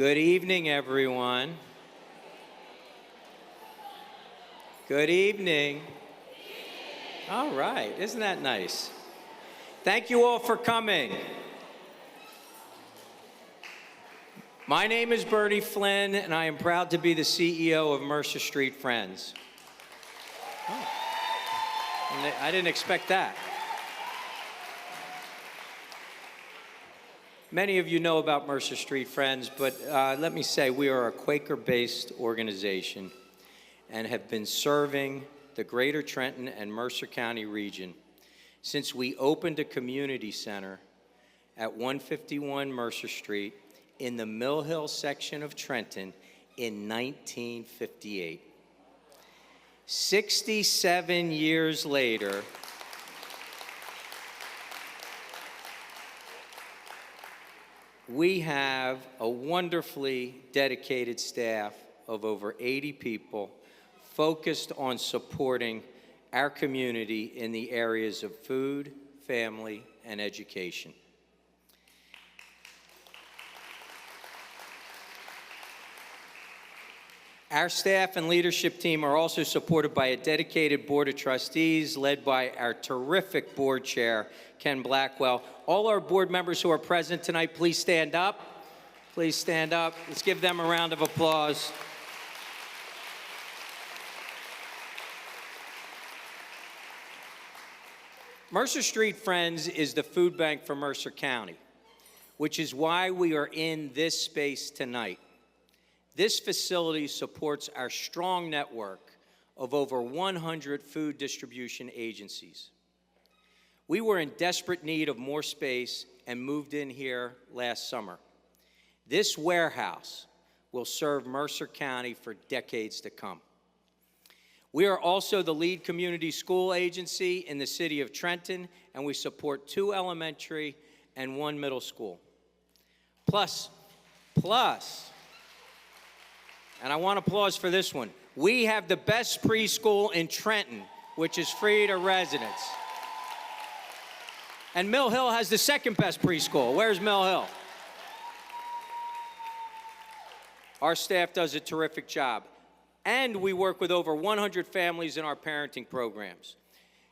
Good evening, everyone. Good evening. All right, isn't that nice? Thank you all for coming. My name is Bertie Flynn, and I am proud to be the CEO of Mercer Street Friends. Oh. I didn't expect that. Many of you know about Mercer Street Friends, but let me say we are a Quaker-based organization and have been serving the Greater Trenton and Mercer County region since we opened a community center at 151 Mercer Street in the Mill Hill section of Trenton in 1958. 67 years later, we have a wonderfully dedicated staff of over 80 people focused on supporting our community in the areas of food, family, and education. Our staff and leadership team are also supported by a dedicated board of trustees led by our terrific board chair, Ken Blackwell. All our board members who are present tonight, please stand up. Please stand up. Let's give them a round of applause. Mercer Street Friends is the food bank for Mercer County, which is why we are in this space tonight. This facility supports our strong network of over 100 food distribution agencies. We were in desperate need of more space and moved in here last summer. This warehouse will serve Mercer County for decades to come. We are also the lead community school agency in the city of Trenton, and we support 2 elementary and 1 middle school. Plus, and I want applause for this one, we have the best preschool in Trenton, which is free to residents. And Mill Hill has the second best preschool. Where's Mill Hill? Our staff does a terrific job. And we work with over 100 families in our parenting programs.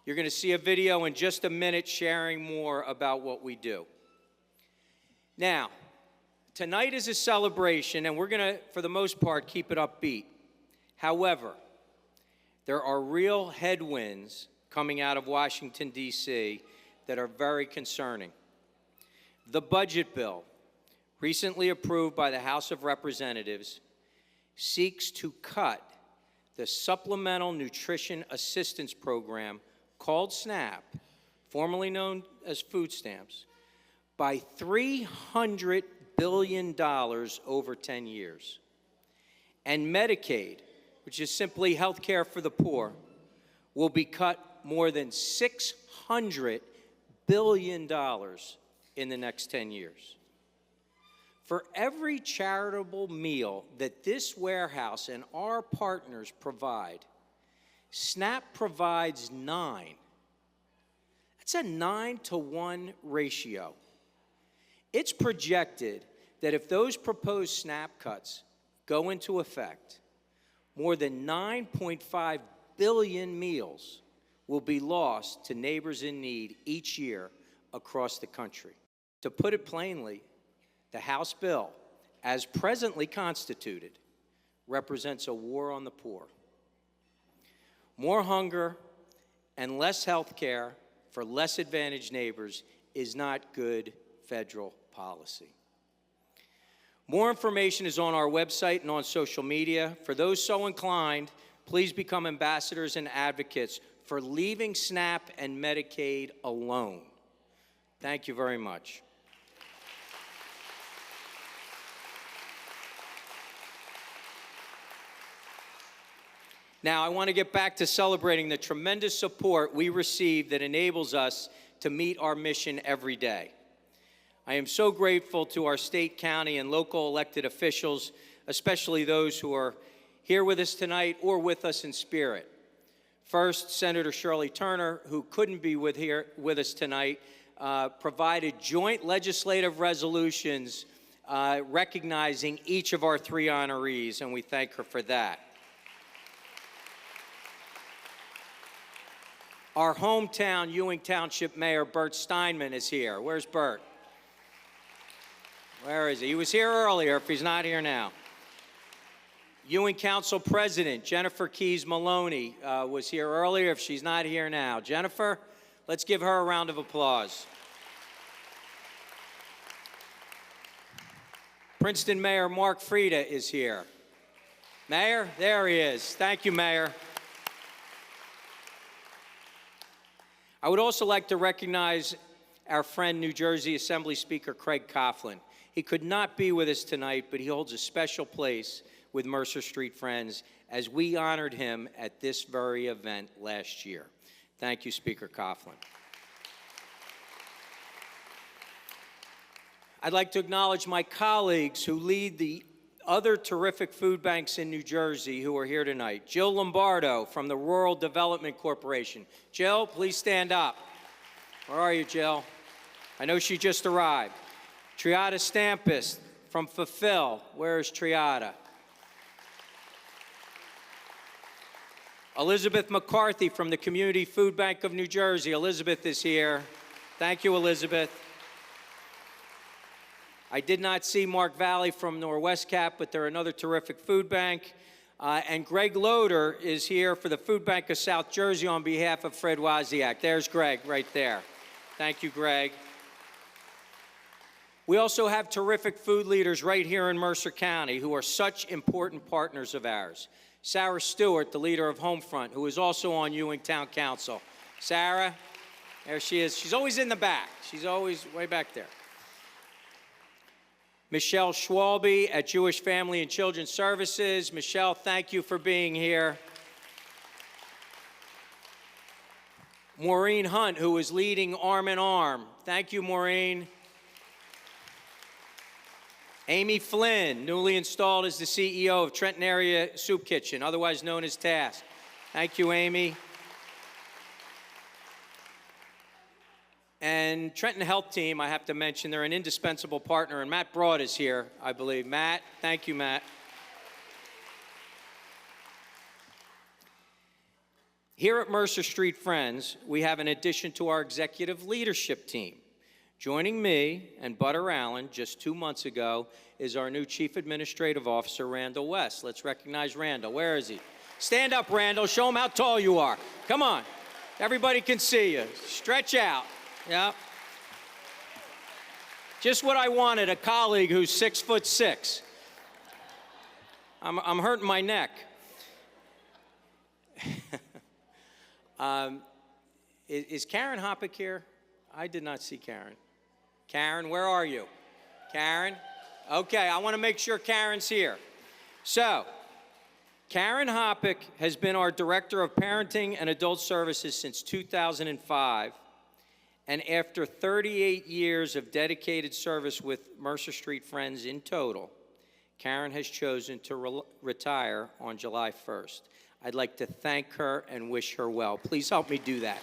You're going to see a video in just a minute sharing more about what we do. Now, tonight is a celebration, and we're going to, for the most part, keep it upbeat. However, there are real headwinds coming out of Washington, D.C. that are very concerning. The budget bill, recently approved by the House of Representatives, seeks to cut the Supplemental Nutrition Assistance Program called SNAP, formerly known as food stamps, by $300 billion over 10 years. And Medicaid, which is simply health care for the poor, will be cut more than $600 billion in the next 10 years. For every charitable meal that this warehouse and our partners provide, SNAP provides 9. That's a 9-to-1 ratio. It's projected that if those proposed SNAP cuts go into effect, more than 9.5 billion meals will be lost to neighbors in need each year across the country. To put it plainly, the House bill, as presently constituted, represents a war on the poor. More hunger and less health care for less advantaged neighbors is not good federal policy. More information is on our website and on social media. For those so inclined, please become ambassadors and advocates for leaving SNAP and Medicaid alone. Thank you very much. Now, I want to get back to celebrating the tremendous support we receive that enables us to meet our mission every day. I am so grateful to our state, county, and local elected officials, especially those who are here with us tonight or with us in spirit. First, Senator Shirley Turner, who couldn't be with us tonight, provided joint legislative resolutions recognizing each of our 3 honorees, and we thank her for that. Our hometown Ewing Township Mayor, Bert Steinman, is here. Where's Bert? Where is he? He was here earlier, if he's not here now. Ewing Council President, Jennifer Keys Maloney, was here earlier, if she's not here now. Jennifer, let's give her a round of applause. Princeton Mayor Mark Frieda is here. Mayor, there he is. Thank you, Mayor. I would also like to recognize our friend, New Jersey Assembly Speaker Craig Coughlin. He could not be with us tonight, but he holds a special place with Mercer Street Friends as we honored him at this very event last year. Thank you, Speaker Coughlin. I'd like to acknowledge my colleagues who lead the other terrific food banks in New Jersey who are here tonight. Jill Lombardo from the Rural Development Corporation. Jill, please stand up. Where are you, Jill? I know she just arrived. Triada Stampis from Fulfill. Where is Triada? Elizabeth McCarthy from the Community Food Bank of New Jersey. Elizabeth is here. Thank you, Elizabeth. I did not see Mark Valley from Norwest Cap, but they're another terrific food bank. And Greg Loader is here for the Food Bank of South Jersey on behalf of Fred Wozniak. There's Greg right there. Thank you, Greg. We also have terrific food leaders right here in Mercer County who are such important partners of ours. Sarah Stewart, the leader of Homefront, who is also on Ewing Town Council. Sarah, there she is. She's always in the back. She's always way back there. Michelle Schwalbe at Jewish Family and Children's Services. Michelle, thank you for being here. Maureen Hunt, who is leading Arm in Arm. Thank you, Maureen. Amy Flynn, newly installed as the CEO of Trenton Area Soup Kitchen, otherwise known as TASK. Thank you, Amy. And Trenton Health Team, I have to mention, they're an indispensable partner, and Matt Broad is here, I believe. Matt, thank you, Matt. Here at Mercer Street Friends, we have an addition to our executive leadership team. Joining me and Butter Allen just 2 months ago is our new Chief Administrative Officer, Randall West. Let's recognize Randall. Where is he? Stand up, Randall. Show him how tall you are. Come on. Everybody can see you. Stretch out. Yeah. Just what I wanted, a colleague who's 6'6". I'm hurting my neck. Is Karen Hoppick here? I did not see Karen. Karen, where are you? Karen? Okay, I want to make sure Karen's here. So, Karen Hoppick has been our Director of Parenting and Adult Services since 2005. And after 38 years of dedicated service with Mercer Street Friends in total, Karen has chosen to retire on July 1st. I'd like to thank her and wish her well. Please help me do that.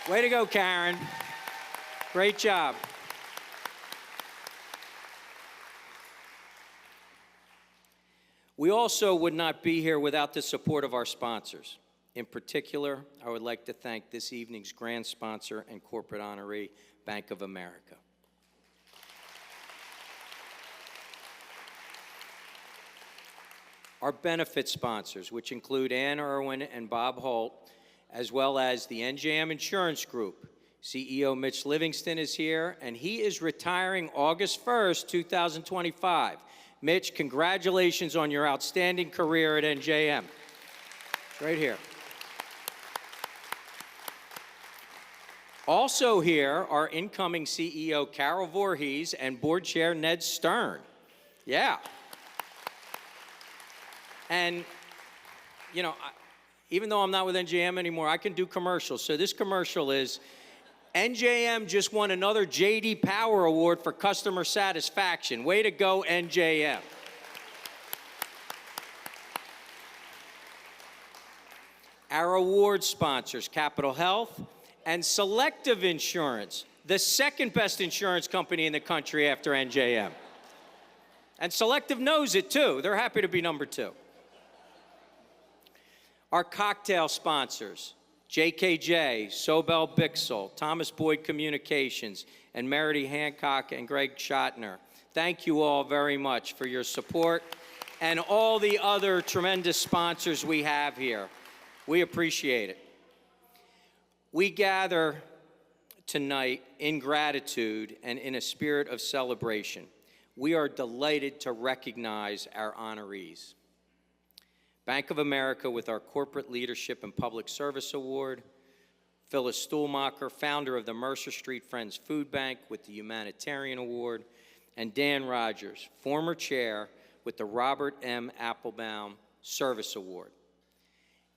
Way to go, Karen. Great job. We also would not be here without the support of our sponsors. In particular, I would like to thank this evening's grand sponsor and corporate honoree, Bank of America. Our benefit sponsors, which include Ann Irwin and Bob Holt, as well as the NJM Insurance Group. CEO Mitch Livingston is here, and he is retiring August 1st, 2025. Mitch, congratulations on your outstanding career at NJM. It's right here. Also here are incoming CEO Carol Voorhees and Board Chair Ned Stern. Yeah. And, you know, even though I'm not with NJM anymore, I can do commercials. So this commercial is, NJM just won another J.D. Power Award for customer satisfaction. Way to go, NJM. Our award sponsors, Capital Health and Selective Insurance. the second best insurance company in the country after NJM. And Selective knows it too. They're happy to be number 2. Our cocktail sponsors, JKJ, Sobel Bixel, Thomas Boyd Communications, and Meredy Hancock and Greg Schottner. Thank you all very much for your support and all the other tremendous sponsors we have here. We appreciate it. We gather tonight in gratitude and in a spirit of celebration. We are delighted to recognize our honorees. Bank of America with our Corporate Leadership and Public Service Award, Phyllis Stoolmacher, founder of the Mercer Street Friends Food Bank with the Humanitarian Award, and Dan Rodgers, former chair with the Robert M. Appelbaum Service Award.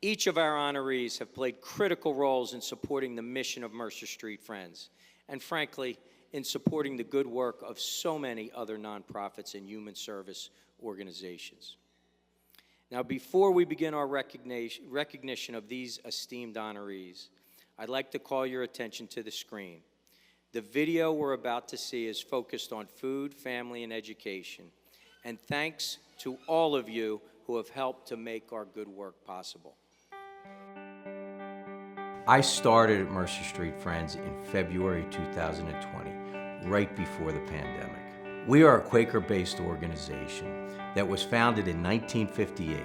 Each of our honorees have played critical roles in supporting the mission of Mercer Street Friends, and frankly, in supporting the good work of so many other nonprofits and human service organizations. Now, before we begin our recognition of these esteemed honorees, I'd like to call your attention to the screen. The video we're about to see is focused on food, family, and education, and thanks to all of you who have helped to make our good work possible. I started at Mercer Street Friends in February 2020, right before the pandemic. We are a Quaker-based organization that was founded in 1958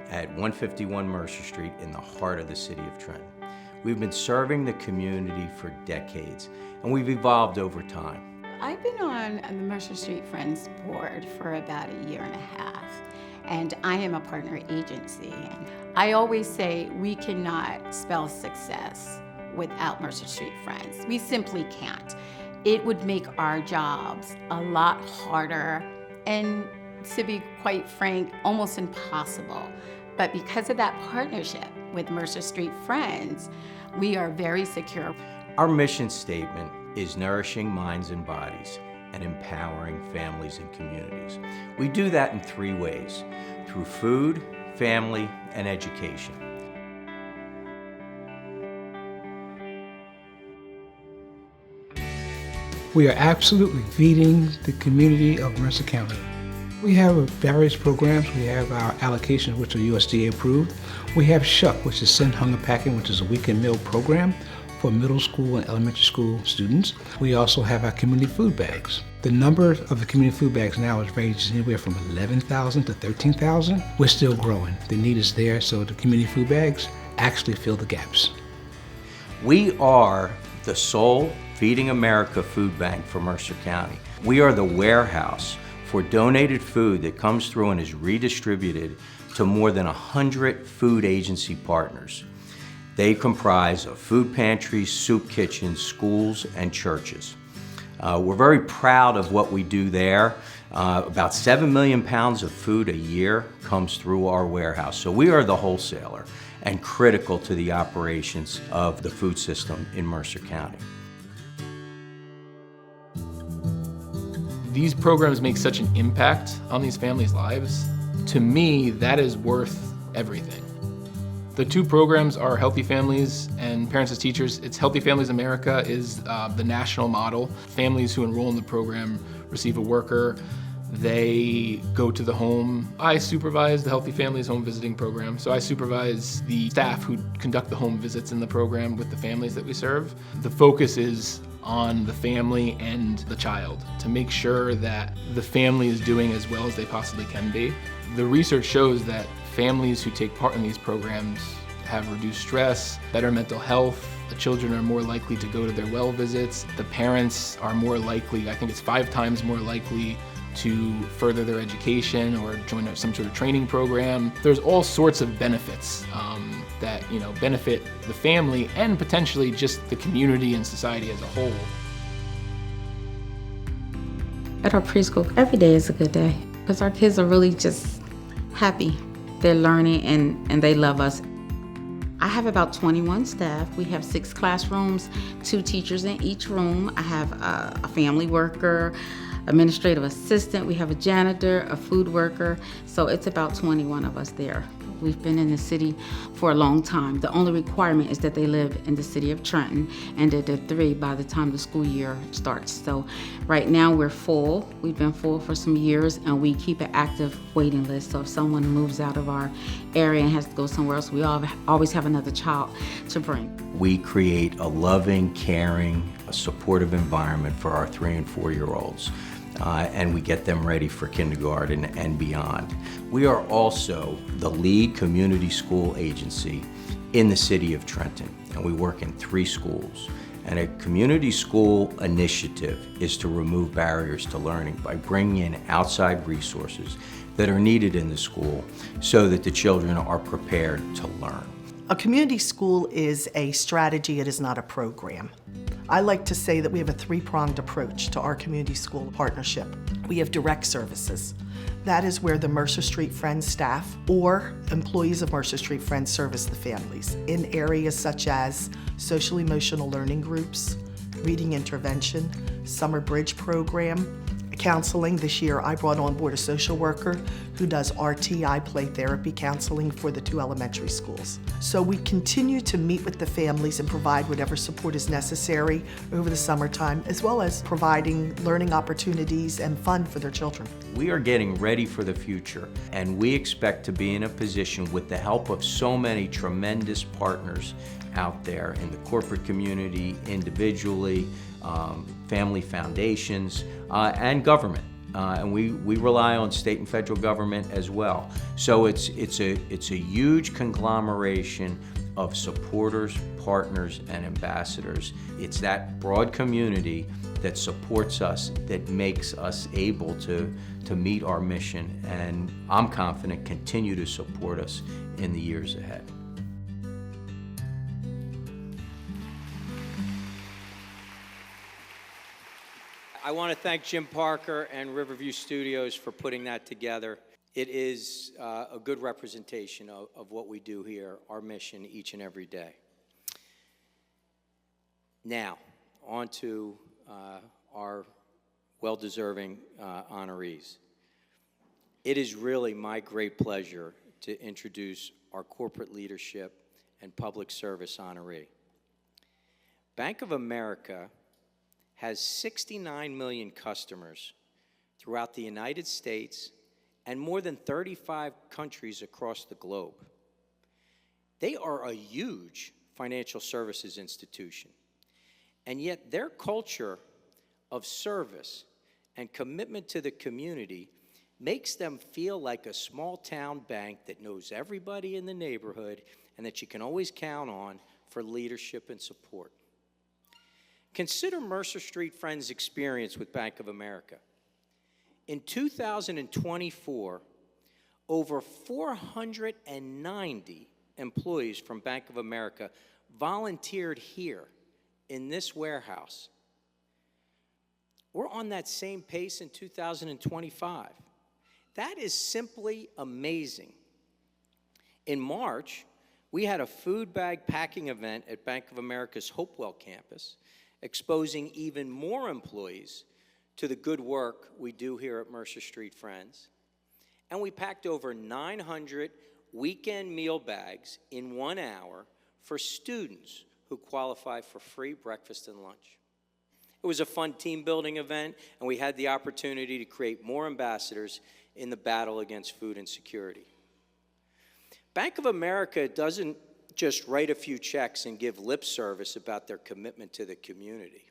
at 151 Mercer Street in the heart of the city of Trenton. We've been serving the community for decades, and we've evolved over time. I've been on the Mercer Street Friends board for about 1.5 years, and I am a partner agency. I always say we cannot spell success without Mercer Street Friends. We simply can't. It would make our jobs a lot harder and, to be quite frank, almost impossible. But because of that partnership with Mercer Street Friends, we are very secure. Our mission statement is nourishing minds and bodies and empowering families and communities. We do that in 3 ways: through food, family, and education. We are absolutely feeding the community of Mercer County. We have various programs. We have our allocations, which are USDA approved. We have SHUP, which is Send Hunger Packing, which is a weekend meal program for middle school and elementary school students. We also have our community food bags. The number of the community food bags now is ranges anywhere from 11,000 to 13,000. We're still growing. The need is there, so the community food bags actually fill the gaps. We are the sole Feeding America food bank for Mercer County. We are the warehouse for donated food that comes through and is redistributed to more than 100 food agency partners. They comprise of food pantries, soup kitchens, schools, and churches. We're very proud of what we do there. About 7 million pounds of food a year comes through our warehouse. So we are the wholesaler and critical to the operations of the food system in Mercer County. These programs make such an impact on these families' lives. To me, that is worth everything. The 2 programs are Healthy Families and Parents as Teachers. It's Healthy Families America is the national model. Families who enroll in the program receive a worker. They go to the home. I supervise the Healthy Families Home Visiting Program, so I supervise the staff who conduct the home visits in the program with the families that we serve. The focus is on the family and the child to make sure that the family is doing as well as they possibly can be. The research shows that families who take part in these programs have reduced stress, better mental health. The children are more likely to go to their well visits. The parents are more likely, I think it's 5 times more likely to further their education or join some sort of training program. There's all sorts of benefits that benefit the family and potentially just the community and society as a whole. At our preschool, every day is a good day because our kids are really just happy. They're learning and they love us. I have about 21 staff. We have 6 classrooms, 2 teachers in each room. I have a family worker, administrative assistant. We have a janitor, a food worker. So it's about 21 of us there. We've been in the city for a long time. The only requirement is that they live in the city of Trenton, and that they're 3 by the time the school year starts. So right now we're full. We've been full for some years, and we keep an active waiting list. So if someone moves out of our area and has to go somewhere else, we always have another child to bring. We create a loving, caring, supportive environment for our 3 and 4-year-olds. And we get them ready for kindergarten and beyond. We are also the lead community school agency in the city of Trenton, and we work in 3 schools. And a community school initiative is to remove barriers to learning by bringing in outside resources that are needed in the school so that the children are prepared to learn. A community school is a strategy, it is not a program. I like to say that we have a 3-pronged approach to our community school partnership. We have direct services. That is where the Mercer Street Friends staff or employees of Mercer Street Friends service the families in areas such as social emotional learning groups, reading intervention, summer bridge program, counseling. This year I brought on board a social worker who does RTI play therapy counseling for the 2 elementary schools. So we continue to meet with the families and provide whatever support is necessary over the summertime, as well as providing learning opportunities and fun for their children. We are getting ready for the future, and we expect to be in a position with the help of so many tremendous partners out there in the corporate community, individually, family foundations, and government. And we rely on state and federal government as well. So it's a huge conglomeration of supporters, partners, and ambassadors. It's that broad community that supports us, that makes us able to meet our mission, and I'm confident continue to support us in the years ahead. I want to thank Jim Parker and Riverview Studios for putting that together. It is a good representation of what we do here, our mission each and every day. Now, on to our well-deserving honorees. It is really my great pleasure to introduce our corporate leadership and public service honoree. Bank of America has 69 million customers throughout the United States and more than 35 countries across the globe. They are a huge financial services institution, and yet their culture of service and commitment to the community makes them feel like a small-town bank that knows everybody in the neighborhood and that you can always count on for leadership and support. Consider Mercer Street Friends' experience with Bank of America. In 2024, over 490 employees from Bank of America volunteered here in this warehouse. We're on that same pace in 2025. That is simply amazing. In March, we had a food bag packing event at Bank of America's Hopewell campus, exposing even more employees to the good work we do here at Mercer Street Friends. And we packed over 900 weekend meal bags in 1 hour for students who qualify for free breakfast and lunch. It was a fun team-building event, and we had the opportunity to create more ambassadors in the battle against food insecurity. Bank of America doesn't just write a few checks and give lip service about their commitment to the community.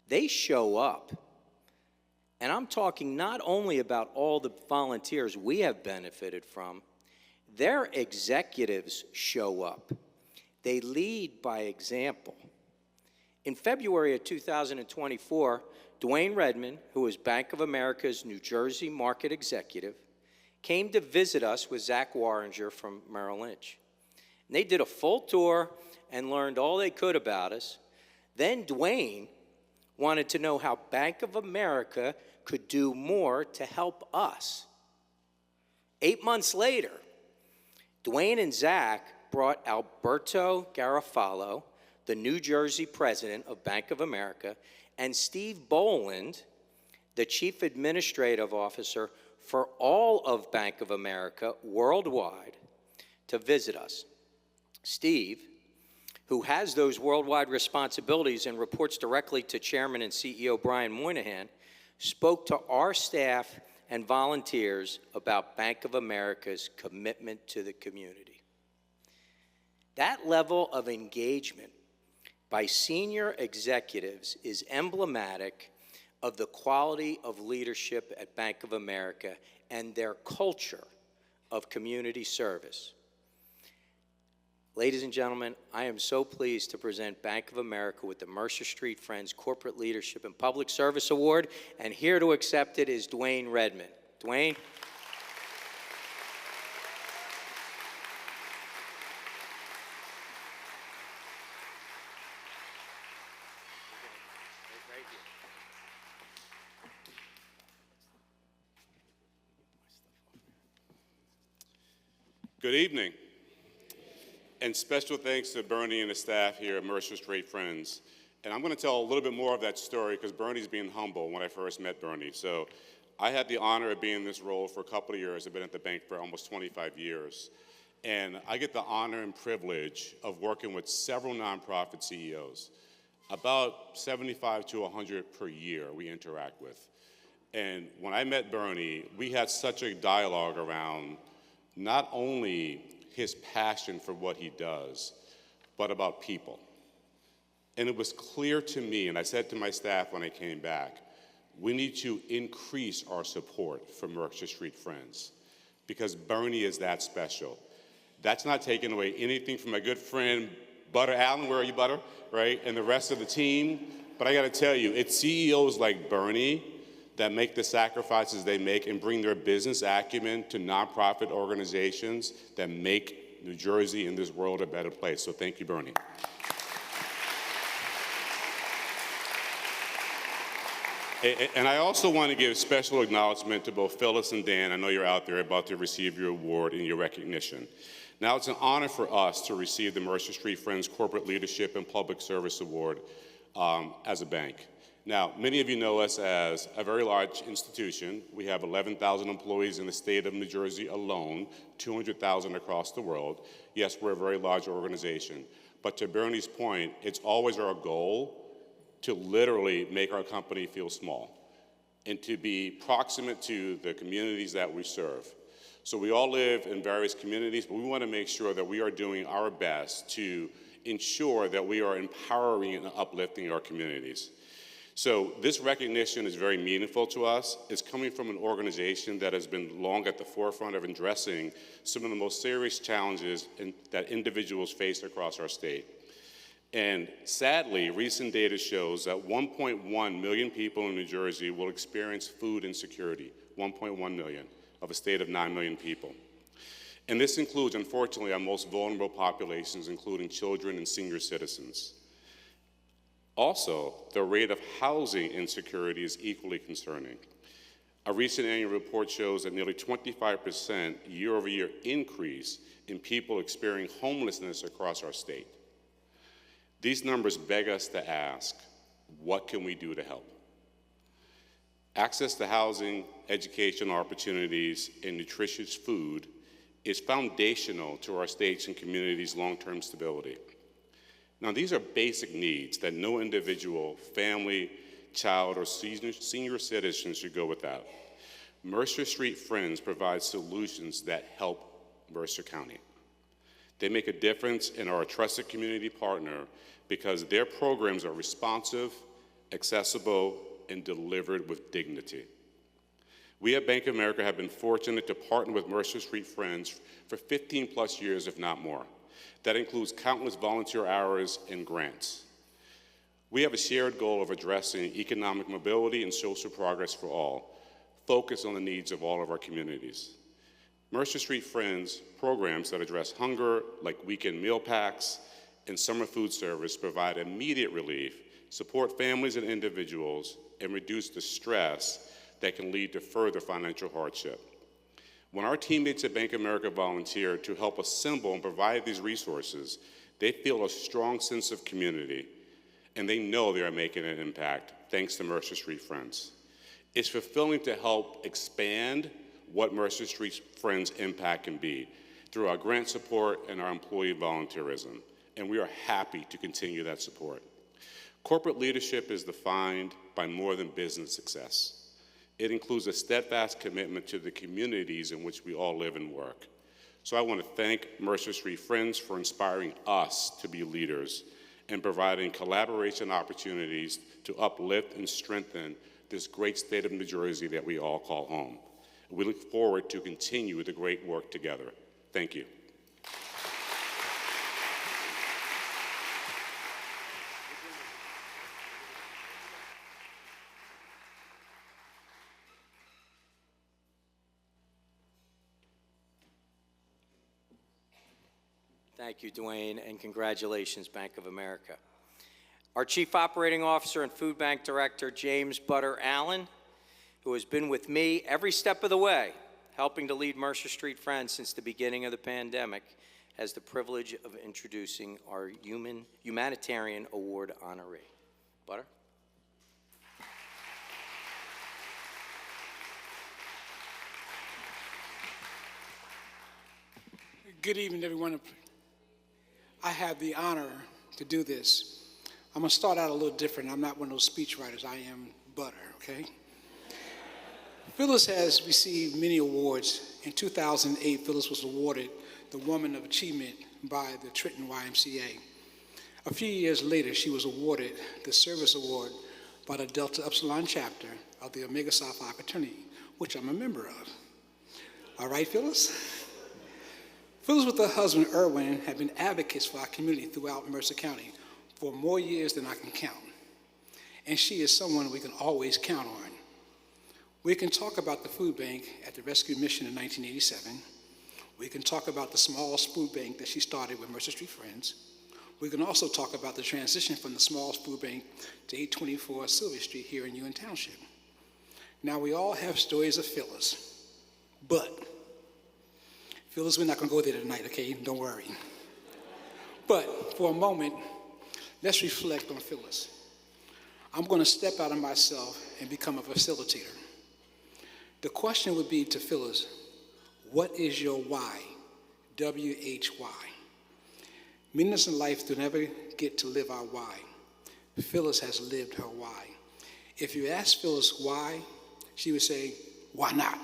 They show up. And I'm talking not only about all the volunteers we have benefited from, their executives show up. They lead by example. In February of 2024, Dwayne Redmond, who is Bank of America's New Jersey market executive, came to visit us with Zach Warringer from Merrill Lynch. And they did a full tour and learned all they could about us. Then Dwayne wanted to know how Bank of America could do more to help us. 8 months later, Dwayne and Zach brought Alberto Garofalo, the New Jersey president of Bank of America, and Steve Boland, the chief administrative officer for all of Bank of America worldwide, to visit us. Steve, who has those worldwide responsibilities and reports directly to Chairman and CEO Brian Moynihan, spoke to our staff and volunteers about Bank of America's commitment to the community. That level of engagement by senior executives is emblematic of the quality of leadership at Bank of America and their culture of community service. Ladies and gentlemen, I am so pleased to present Bank of America with the Mercer Street Friends Corporate Leadership and Public Service Award, and here to accept it is Dwayne Redmond. Dwayne. Good evening, and special thanks to Bernie and the staff here at Mercer Street Friends. And I'm going to tell a little bit more of that story because Bernie's being humble when I first met Bernie. So I had the honor of being in this role for a couple of years. I've been at the bank for almost 25 years. And I get the honor and privilege of working with several nonprofit CEOs. About 75 to 100 per year we interact with. And when I met Bernie, we had such a dialogue around not only his passion for what he does, but about people. And it was clear to me, and I said to my staff when I came back, we need to increase our support for Mercer Street Friends because Bernie is that special. That's not taking away anything from my good friend, Butter Allen, where are you, Butter, right? And the rest of the team. But I gotta tell you, it's CEOs like Bernie that make the sacrifices they make and bring their business acumen to nonprofit organizations that make New Jersey and this world a better place. So thank you, Bernie. And I also want to give special acknowledgement to both Phyllis and Dan. I know you're out there about to receive your award and your recognition. Now it's an honor for us to receive the Mercer Street Friends Corporate Leadership and Public Service Award as a bank. Now, many of you know us as a very large institution. We have 11,000 employees in the state of New Jersey alone, 200,000 across the world. Yes, we're a very large organization. But to Bernie's point, it's always our goal to literally make our company feel small and to be proximate to the communities that we serve. So we all live in various communities, but we want to make sure that we are doing our best to ensure that we are empowering and uplifting our communities. So this recognition is very meaningful to us. It's coming from an organization that has been long at the forefront of addressing some of the most serious challenges that individuals face across our state. And sadly, recent data shows that 1.1 million people in New Jersey will experience food insecurity, 1.1 million of a state of 9 million people. And this includes, unfortunately, our most vulnerable populations, including children and senior citizens. Also, the rate of housing insecurity is equally concerning. A recent annual report shows that nearly 25% year-over-year increase in people experiencing homelessness across our state. These numbers beg us to ask, what can we do to help? Access to housing, educational opportunities, and nutritious food is foundational to our state's and communities' long-term stability. Now, these are basic needs that no individual, family, child, or senior citizen should go without. Mercer Street Friends provide solutions that help Mercer County. They make a difference and are a trusted community partner because their programs are responsive, accessible, and delivered with dignity. We at Bank of America have been fortunate to partner with Mercer Street Friends for 15 plus years, if not more. That includes countless volunteer hours and grants. We have a shared goal of addressing economic mobility and social progress for all, focused on the needs of all of our communities. Mercer Street Friends programs that address hunger, like weekend meal packs and summer food service, provide immediate relief, support families and individuals, and reduce the stress that can lead to further financial hardship. When our teammates at Bank of America volunteer to help assemble and provide these resources, they feel a strong sense of community, and they know they are making an impact thanks to Mercer Street Friends. It's fulfilling to help expand what Mercer Street Friends' impact can be, through our grant support and our employee volunteerism, and we are happy to continue that support. Corporate leadership is defined by more than business success. It includes a steadfast commitment to the communities in which we all live and work. So I want to thank Mercer Street Friends for inspiring us to be leaders and providing collaboration opportunities to uplift and strengthen this great state of New Jersey that we all call home. We look forward to continue the great work together. Thank you. Thank you, Dwayne, and congratulations, Bank of America. Our Chief Operating Officer and Food Bank Director, James Butter Allen, who has been with me every step of the way, helping to lead Mercer Street Friends since the beginning of the pandemic, has the privilege of introducing our Humanitarian Award honoree. Butter? Good evening, everyone. I have the honor to do this. I'm going to start out a little different. I'm not one of those speech writers. I am Butter, okay? Phyllis has received many awards. In 2008, Phyllis was awarded the Woman of Achievement by the Trenton YMCA. A few years later, she was awarded the Service Award by the Delta Upsilon chapter of the Omega Psi Phi fraternity, which I'm a member of. All right, Phyllis? Phyllis with her husband, Erwin, have been advocates for our community throughout Mercer County for more years than I can count. And she is someone we can always count on. We can talk about the food bank at the Rescue Mission in 1987. We can talk about the small food bank that she started with Mercer Street Friends. We can also talk about the transition from the small food bank to 824 Sylvia Street here in Ewan Township. Now, we all have stories of Phyllis, but Phyllis, we're not going to go there tonight, okay? Don't worry. But for a moment, let's reflect on Phyllis. I'm going to step out of myself and become a facilitator. The question would be to Phyllis, what is your why? W-H-Y. Many of us in life do never get to live our why. Phyllis has lived her why. If you ask Phyllis why, she would say, why not?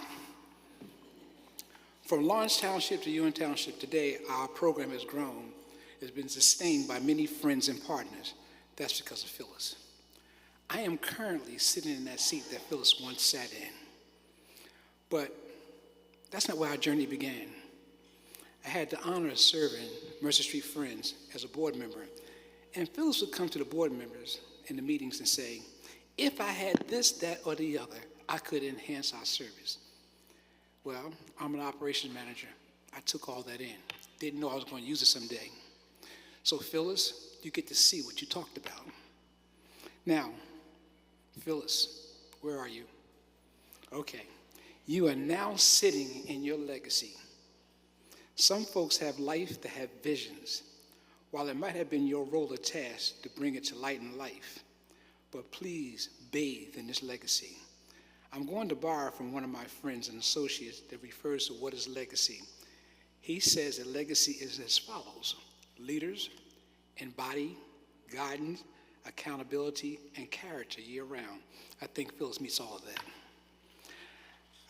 From Lawrence Township to Ewan Township, today our program has grown. It's been sustained by many friends and partners. That's because of Phyllis. I am currently sitting in that seat that Phyllis once sat in. But that's not where our journey began. I had the honor of serving Mercer Street Friends as a board member. And Phyllis would come to the board members in the meetings and say, if I had this, that, or the other, I could enhance our service. Well, I'm an operations manager. I took all that in. Didn't know I was going to use it someday. So Phyllis, you get to see what you talked about. Now, Phyllis, where are you? Okay. You are now sitting in your legacy. Some folks have life that have visions. While it might have been your role or task to bring it to light in life, but please bathe in this legacy. I'm going to borrow from one of my friends and associates that refers to what is legacy. He says that legacy is as follows: leaders embody guidance, accountability, and character year-round. I think Phyllis meets all of that.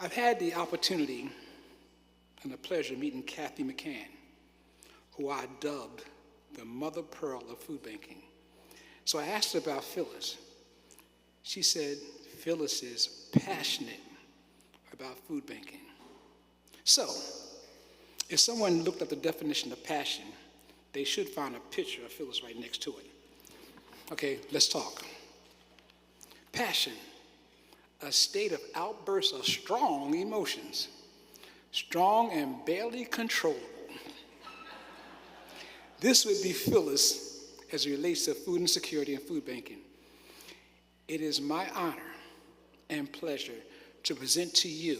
I've had the opportunity and the pleasure of meeting Kathy McCann, who I dubbed the mother pearl of food banking. So I asked her about Phyllis. She said Phyllis is passionate about food banking. So, if someone looked up the definition of passion, they should find a picture of Phyllis right next to it. Okay, let's talk. Passion, a state of outbursts of strong emotions, strong and barely controllable. This would be Phyllis as it relates to food insecurity and food banking. It is my honor and pleasure to present to you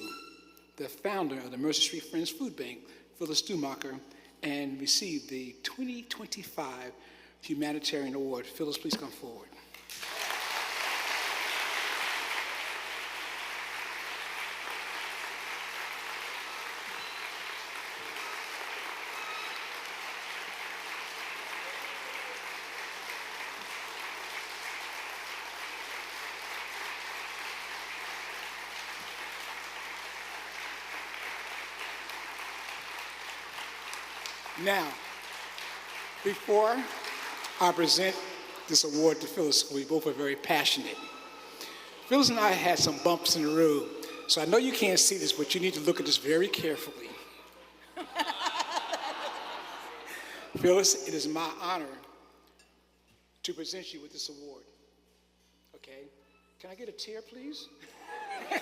the founder of the Mercer Street Friends Food Bank, Phyllis Stoolmacher, and receive the 2025 Humanitarian Award. Phyllis, please come forward. Now, before I present this award to Phyllis, we both are very passionate. Phyllis and I had some bumps in the road, so I know you can't see this, but you need to look at this very carefully. Phyllis, it is my honor to present you with this award. Okay? Can I get a tear, please?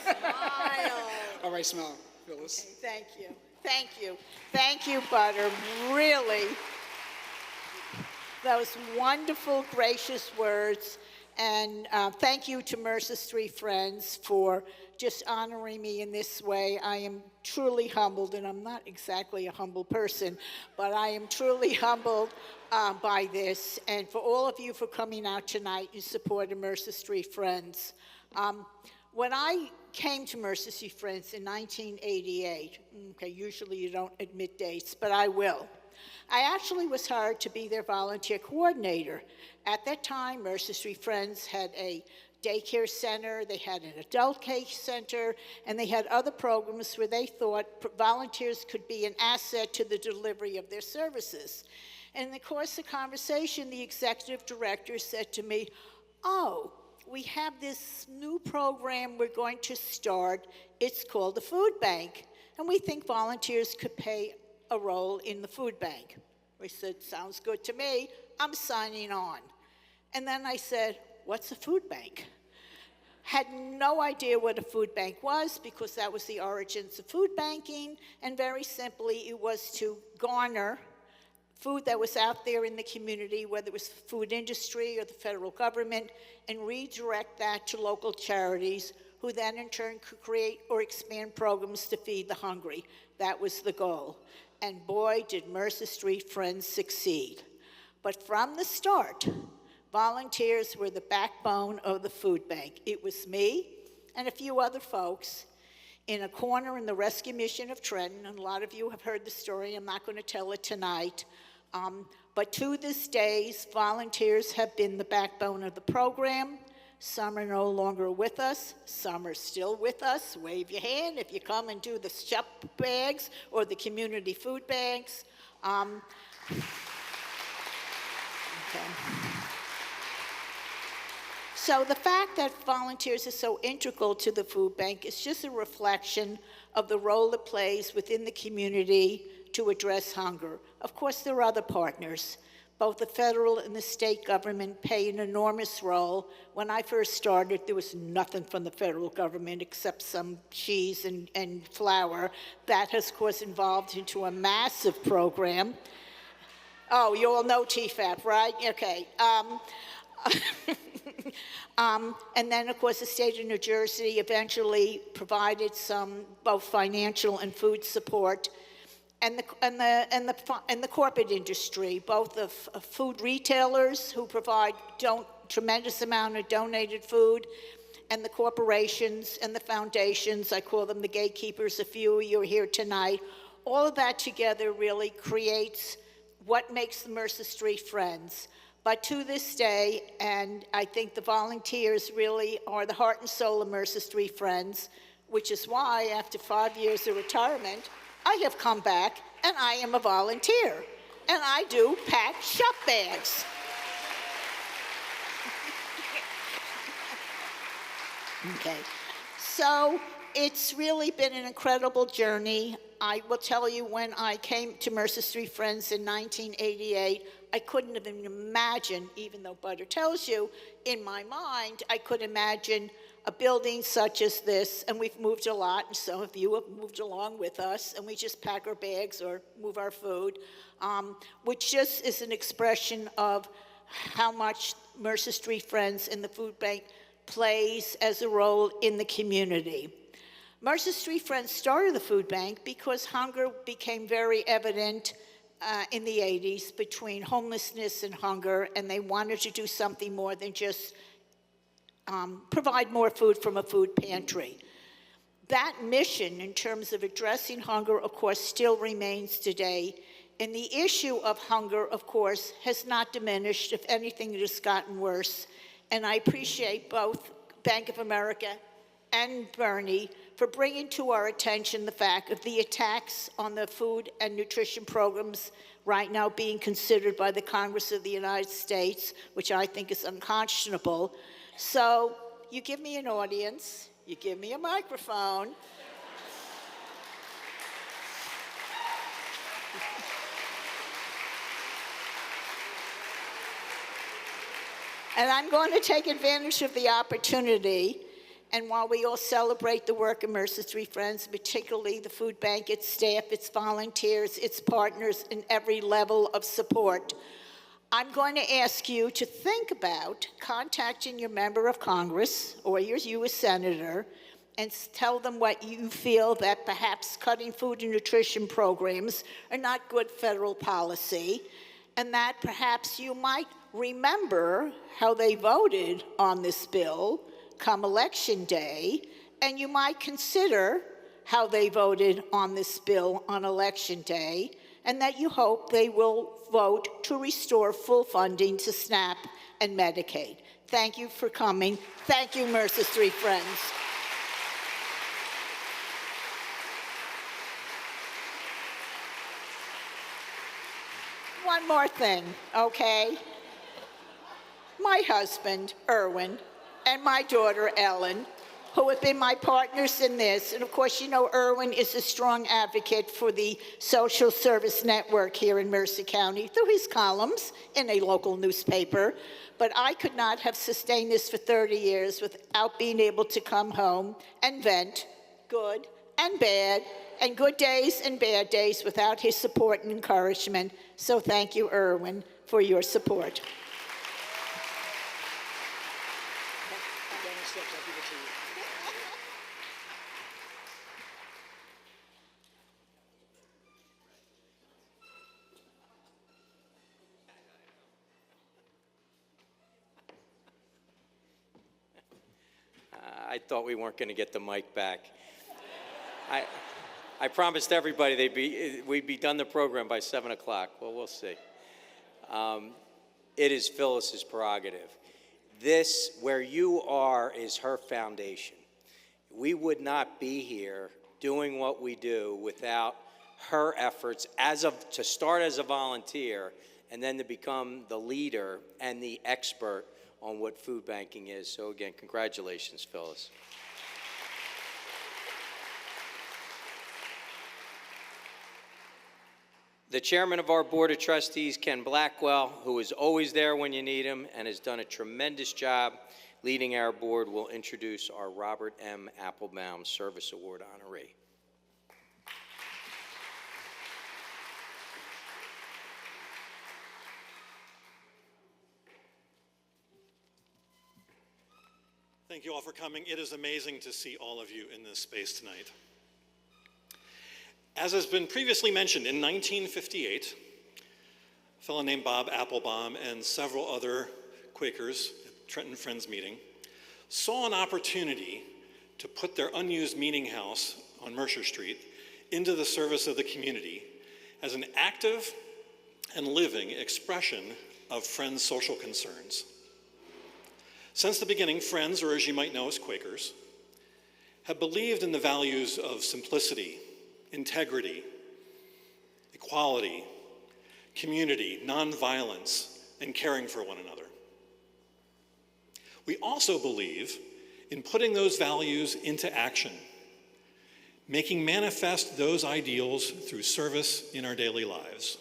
Smile. All right, smile, Phyllis. Okay, thank you. Thank you. Thank you, Butter. Really. Those wonderful, gracious words. And thank you to Mercer Street Friends for just honoring me in this way. I am truly humbled, and I'm not exactly a humble person, but I am truly humbled by this. And for all of you for coming out tonight in support of Mercer Street Friends. When I came to Mercer Street Friends in 1988, okay, usually you don't admit dates, but I will. I actually was hired to be their volunteer coordinator. At that time, Mercer Street Friends had a daycare center, they had an adult care center, and they had other programs where they thought volunteers could be an asset to the delivery of their services. And in the course of conversation, the executive director said to me, "Oh, we have this new program we're going to start. It's called the food bank, and we think volunteers could play a role in the food bank." We said, "Sounds good to me. I'm signing on." And then I said, "What's a food bank?" Had no idea what a food bank was, because that was the origins of food banking, and very simply it was to garner food that was out there in the community, whether it was the food industry or the federal government, and redirect that to local charities, who then in turn could create or expand programs to feed the hungry. That was the goal. And boy, did Mercer Street Friends succeed. But from the start, volunteers were the backbone of the food bank. It was me and a few other folks in a corner in the Rescue Mission of Trenton, and a lot of you have heard the story. I'm not going to tell it tonight. But to this day, volunteers have been the backbone of the program. Some are no longer with us. Some are still with us. Wave your hand if you come and do the shop bags or the community food bags. Okay. So the fact that volunteers are so integral to the food bank is just a reflection of the role it plays within the community to address hunger. Of course, there are other partners. Both the federal and the state government play an enormous role. When I first started, there was nothing from the federal government except some cheese and flour. That has, of course, evolved into a massive program. Oh, you all know TFAP, right? Okay. And then, of course, the state of New Jersey eventually provided some both financial and food support. And the corporate industry, both the food retailers who provide tremendous amount of donated food, and the corporations and the foundations, I call them the gatekeepers, a few of you are here tonight. All of that together really creates what makes the Mercer Street Friends. But to this day, and I think the volunteers really are the heart and soul of Mercer Street Friends, which is why after 5 years of retirement, I have come back and I am a volunteer, and I do pack shop bags. Okay, so it's really been an incredible journey. I will tell you, when I came to Mercer Street Friends in 1988, I couldn't have even imagined, even though Butter tells you, in my mind, I could imagine a building such as this, and we've moved a lot, and some of you have moved along with us, and we just pack our bags or move our food, which just is an expression of how much Mercer Street Friends and the food bank plays as a role in the community. Mercer Street Friends started the food bank because hunger became very evident in the 80s between homelessness and hunger, and they wanted to do something more than just provide more food from a food pantry. That mission in terms of addressing hunger, of course, still remains today. And the issue of hunger, of course, has not diminished. If anything, it has gotten worse. And I appreciate both Bank of America and Bernie for bringing to our attention the fact of the attacks on the food and nutrition programs right now being considered by the Congress of the United States, which I think is unconscionable. So you give me an audience, you give me a microphone. And I'm going to take advantage of the opportunity, and while we all celebrate the work of Mercer Street Friends, particularly the food bank, its staff, its volunteers, its partners in every level of support, I'm going to ask you to think about contacting your member of Congress or your U.S. Senator and tell them what you feel that perhaps cutting food and nutrition programs are not good federal policy, and that perhaps you might remember how they voted on this bill come election day, and you might consider how they voted on this bill on election day, and that you hope they will vote to restore full funding to SNAP and Medicaid. Thank you for coming. Thank you, Mercer Street Friends. One more thing, okay? My husband, Erwin, and my daughter, Ellen, who have been my partners in this, and of course, you know Erwin is a strong advocate for the social service network here in Mercer County through his columns in a local newspaper, but I could not have sustained this for 30 years without being able to come home and vent, good and bad, and good days and bad days without his support and encouragement. So thank you, Erwin, for your support. I thought we weren't going to get the mic back. I promised everybody we'd be done the program by 7 o'clock. Well, we'll see. It is Phyllis's prerogative. This, where you are, is her foundation. We would not be here doing what we do without her efforts to start as a volunteer and then to become the leader and the expert on what food banking is. So again, congratulations, Phyllis. The chairman of our Board of Trustees, Ken Blackwell, who is always there when you need him and has done a tremendous job leading our board, will introduce our Robert M. Appelbaum Service Award honoree. Thank you all for coming. It is amazing to see all of you in this space tonight. As has been previously mentioned, in 1958, a fellow named Bob Appelbaum and several other Quakers at Trenton Friends meeting saw an opportunity to put their unused meeting house on Mercer Street into the service of the community as an active and living expression of Friends' social concerns. Since the beginning, Friends, or as you might know as Quakers, have believed in the values of simplicity, integrity, equality, community, nonviolence, and caring for one another. We also believe in putting those values into action, making manifest those ideals through service in our daily lives.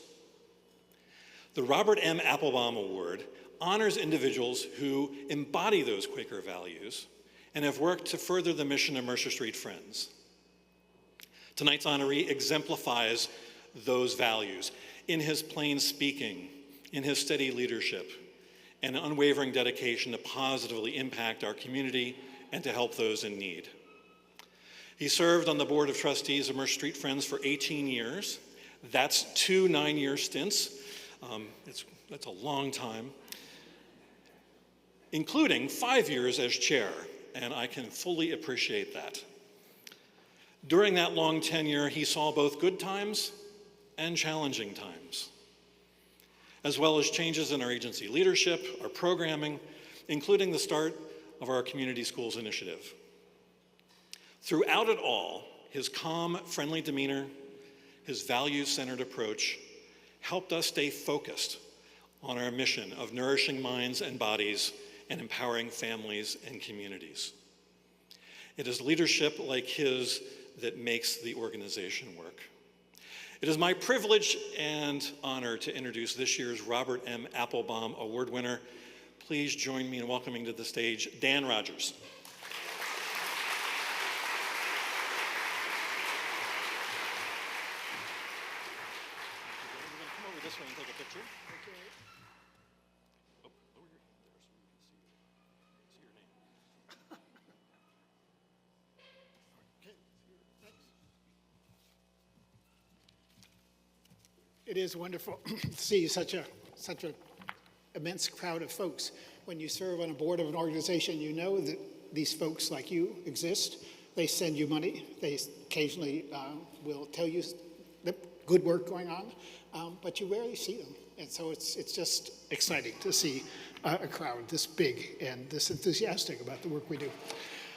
The Robert M. Appelbaum Award honors individuals who embody those Quaker values and have worked to further the mission of Mercer Street Friends. Tonight's honoree exemplifies those values in his plain speaking, in his steady leadership, and unwavering dedication to positively impact our community and to help those in need. He served on the Board of Trustees of Mercer Street Friends for 18 years. That's 2 9-year stints. That's a long time, including 5 years as chair, and I can fully appreciate that. During that long tenure, he saw both good times and challenging times, as well as changes in our agency leadership, our programming, including the start of our Community Schools Initiative. Throughout it all, his calm, friendly demeanor, his values-centered approach helped us stay focused on our mission of nourishing minds and bodies and empowering families and communities. It is leadership like his that makes the organization work. It is my privilege and honor to introduce this year's Robert M. Appelbaum Award winner. Please join me in welcoming to the stage Dan Rodgers. Come over this way and take a picture. Oh, over here. There, so we can see your name. Okay, thanks. It is wonderful to see such a immense crowd of folks. When you serve on a board of an organization, you know that these folks like you exist. They send you money. They occasionally will tell you the good work going on, but you rarely see them. And so it's just exciting to see a crowd this big and this enthusiastic about the work we do.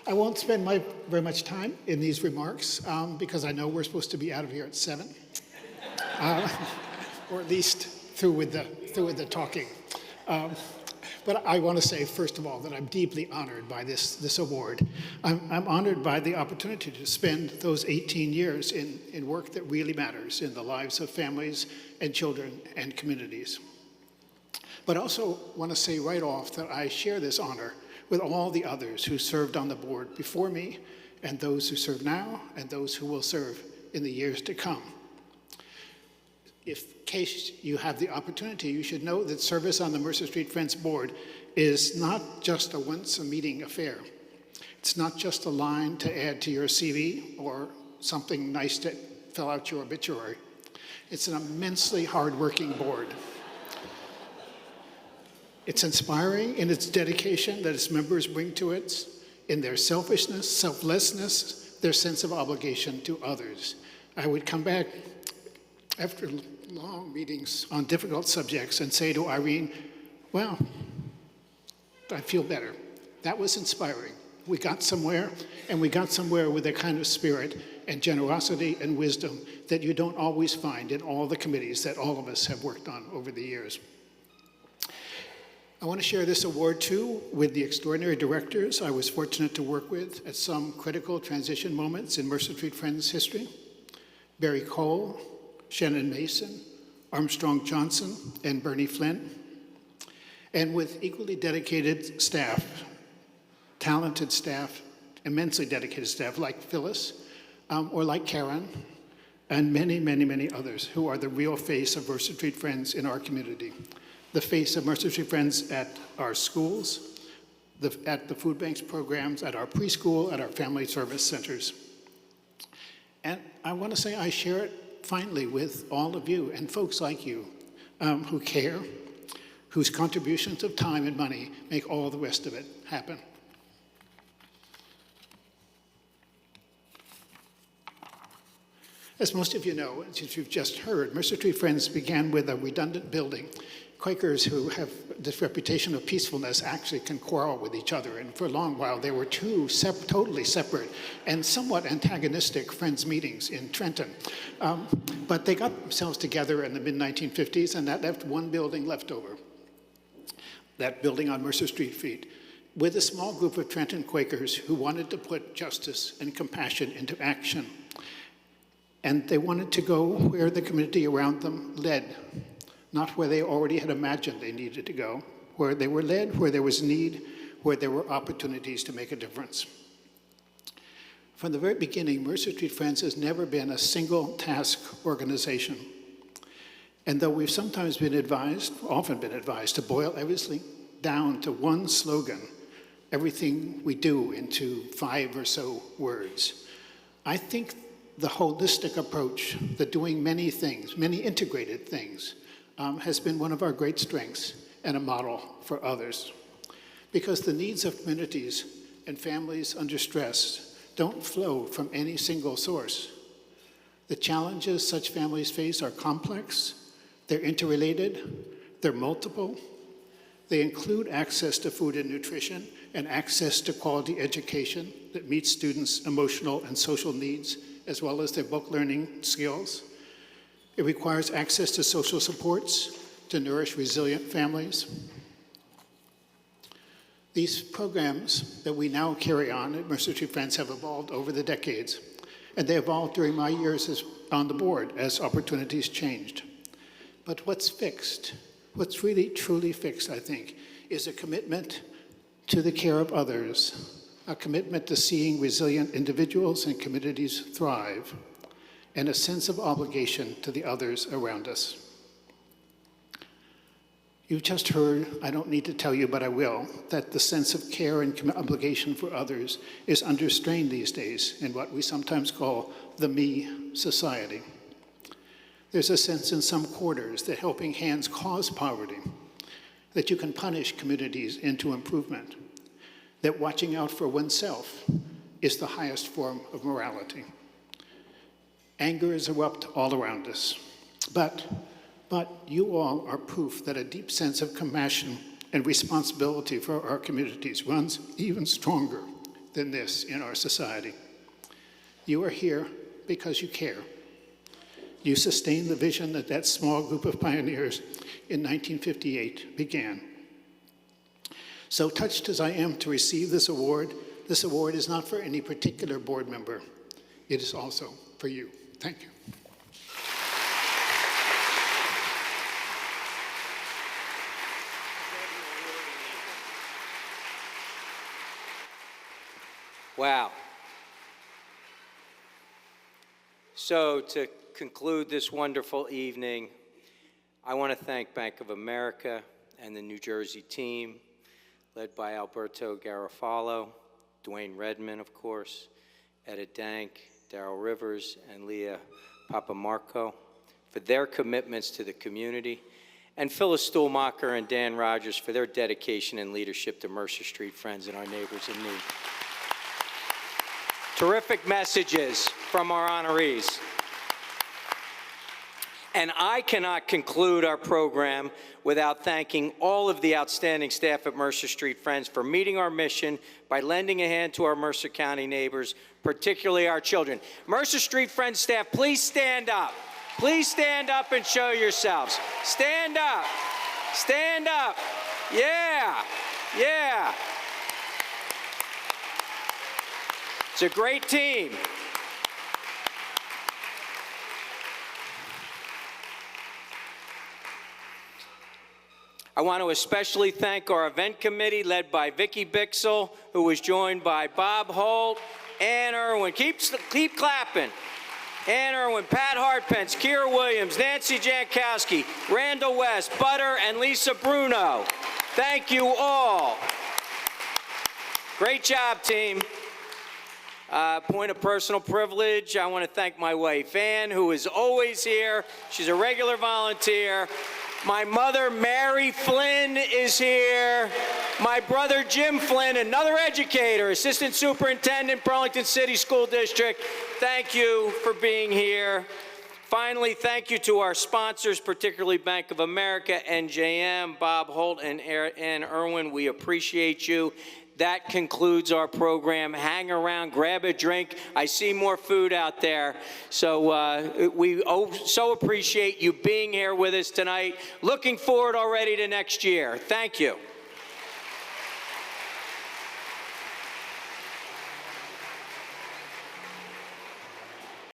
I won't spend very much time in these remarks because I know we're supposed to be out of here at 7, or at least through with the talking. But I want to say, first of all, that I'm deeply honored by this award. I'm honored by the opportunity to spend those 18 years in work that really matters in the lives of families and children and communities. But I also want to say right off that I share this honor with all the others who served on the board before me, and those who serve now, and those who will serve in the years to come. In case you have the opportunity, you should know that service on the Mercer Street Friends Board is not just a once-a-meeting affair. It's not just a line to add to your CV or something nice to fill out your obituary. It's an immensely hard-working board. It's inspiring in its dedication that its members bring to it, in their selfishness, selflessness, their sense of obligation to others. I would come back after long meetings on difficult subjects and say to Irene, well, I feel better. That was inspiring. We got somewhere, and we got somewhere with a kind of spirit and generosity and wisdom that you don't always find in all the committees that all of us have worked on over the years. I want to share this award, too, with the extraordinary directors I was fortunate to work with at some critical transition moments in Mercer Street Friends history. Barry Cole, Shannon Mason, Armstrong Johnson, and Bernie Flynn. And with equally dedicated staff, talented staff, immensely dedicated staff like Phyllis, or like Karen, and many, many, many others who are the real face of Mercer Street Friends in our community. The face of Mercer Street Friends at our schools, at the food banks programs, at our preschool, at our family service centers. And I want to say I share it finally with all of you and folks like you who care, whose contributions of time and money make all the rest of it happen. As most of you know, as you've just heard, Mercer Street Friends began with a redundant building. Quakers who have this reputation of peacefulness actually can quarrel with each other, and for a long while there were two totally separate and somewhat antagonistic Friends meetings in Trenton. But they got themselves together in the mid-1950s, and that left one building left over, that building on Mercer Street, with a small group of Trenton Quakers who wanted to put justice and compassion into action. And they wanted to go where the community around them led, not where they already had imagined they needed to go, where they were led, where there was need, where there were opportunities to make a difference. From the very beginning, Mercer Street Friends has never been a single task organization. And though we've sometimes been advised, often been advised, to boil everything down to one slogan, everything we do into 5 or so words, I think the holistic approach, the doing many things, many integrated things, has been one of our great strengths and a model for others. Because the needs of communities and families under stress don't flow from any single source. The challenges such families face are complex, they're interrelated, they're multiple, They include access to food and nutrition and access to quality education that meets students' emotional and social needs, as well as their book learning skills. It requires access to social supports to nourish resilient families. These programs that we now carry on at Mercer Street Friends have evolved over the decades, and they evolved during my years on the board as opportunities changed. But what's fixed, what's really truly fixed, I think, is a commitment to the care of others, a commitment to seeing resilient individuals and communities thrive, and a sense of obligation to the others around us. You've just heard, I don't need to tell you, but I will, that the sense of care and obligation for others is under strain these days in what we sometimes call the me society. There's a sense in some quarters that helping hands cause poverty, that you can punish communities into improvement, that watching out for oneself is the highest form of morality. Anger is erupt all around us, but you all are proof that a deep sense of compassion and responsibility for our communities runs even stronger than this in our society. You are here because you care. You sustain the vision that that small group of pioneers in 1958 began. So touched as I am to receive this award is not for any particular board member. It is also for you. Thank you. Wow. So to conclude this wonderful evening, I want to thank Bank of America and the New Jersey team, led by Alberto Garofalo, Dwayne Redman, of course, Etta Dank, Darryl Rivers, and Leah Papamarco, for their commitments to the community, and Phyllis Stoolmacher and Dan Rodgers for their dedication and leadership to Mercer Street Friends and our neighbors in need. Terrific messages from our honorees. And I cannot conclude our program without thanking all of the outstanding staff at Mercer Street Friends for meeting our mission by lending a hand to our Mercer County neighbors, particularly our children. Mercer Street Friends staff, please stand up. Please stand up and show yourselves. Stand up. Stand up. Yeah. Yeah. It's a great team. I want to especially thank our event committee led by Vicki Bixel, who was joined by Bob Holt, Ann Irwin. Keep clapping. Ann Irwin, Pat Hartpence, Keira Williams, Nancy Jankowski, Randall West, Butter, and Lisa Bruno. Thank you all. Great job, team. Point of personal privilege, I want to thank my wife, Ann, who is always here. She's a regular volunteer. My mother, Mary Flynn, is here. My brother, Jim Flynn, another educator, assistant superintendent, Burlington City School District. Thank you for being here. Finally, thank you to our sponsors, particularly Bank of America, NJM, Bob Holt, and Ann Irwin. We appreciate you. That concludes our program. Hang around, grab a drink. I see more food out there. So we so appreciate you being here with us tonight. Looking forward already to next year. Thank you.